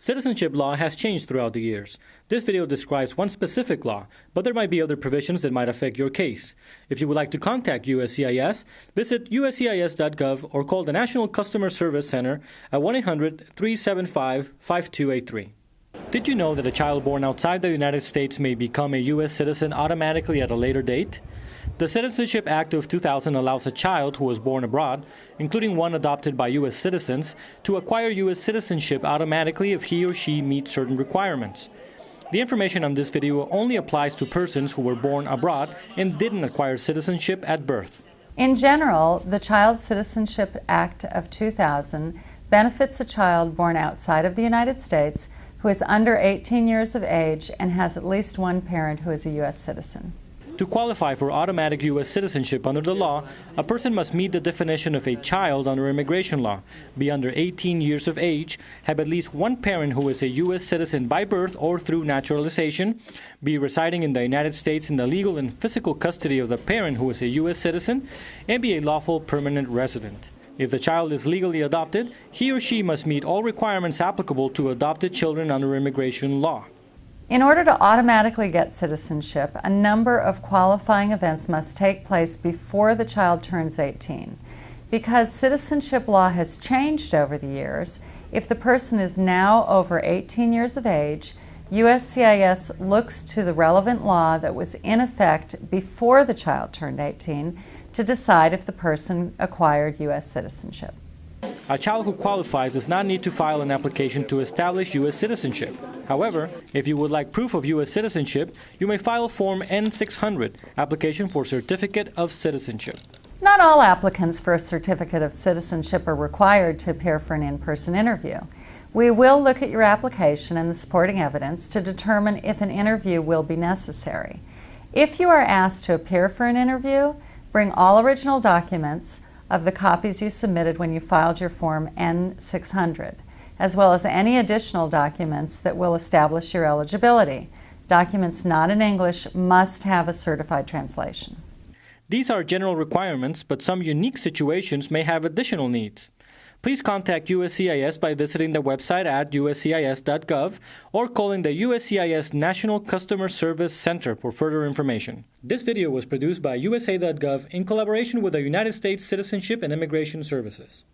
Citizenship law has changed throughout the years. This video describes one specific law, but there might be other provisions that might affect your case. If you would like to contact USCIS, visit uscis.gov or call the National Customer Service Center at 1-800-375-5283. Did you know that a child born outside the United States may become a U.S. citizen automatically at a later date? The Citizenship Act of 2000 allows a child who was born abroad, including one adopted by U.S. citizens, to acquire U.S. citizenship automatically if he or she meets certain requirements. The information on this video only applies to persons who were born abroad and didn't acquire citizenship at birth. In general, the Child Citizenship Act of 2000 benefits a child born outside of the United States who is under 18 years of age and has at least one parent who is a U.S. citizen. To qualify for automatic U.S. citizenship under the law, a person must meet the definition of a child under immigration law, be under 18 years of age, have at least one parent who is a U.S. citizen by birth or through naturalization, be residing in the United States in the legal and physical custody of the parent who is a U.S. citizen, and be a lawful permanent resident. If the child is legally adopted, he or she must meet all requirements applicable to adopted children under immigration law. In order to automatically get citizenship, a number of qualifying events must take place before the child turns 18. Because citizenship law has changed over the years, if the person is now over 18 years of age, USCIS looks to the relevant law that was in effect before the child turned 18 to decide if the person acquired U.S. citizenship. A child who qualifies does not need to file an application to establish U.S. citizenship. However, if you would like proof of U.S. citizenship, you may file Form N-600, Application for Certificate of Citizenship. Not all applicants for a certificate of citizenship are required to appear for an in-person interview. We will look at your application and the supporting evidence to determine if an interview will be necessary. If you are asked to appear for an interview, bring all original documents of the copies you submitted when you filed your Form N-600, as well as any additional documents that will establish your eligibility. Documents not in English must have a certified translation. These are general requirements, but some unique situations may have additional needs. Please contact USCIS by visiting the website at uscis.gov or calling the USCIS National Customer Service Center for further information. This video was produced by USA.gov in collaboration with the United States Citizenship and Immigration Services.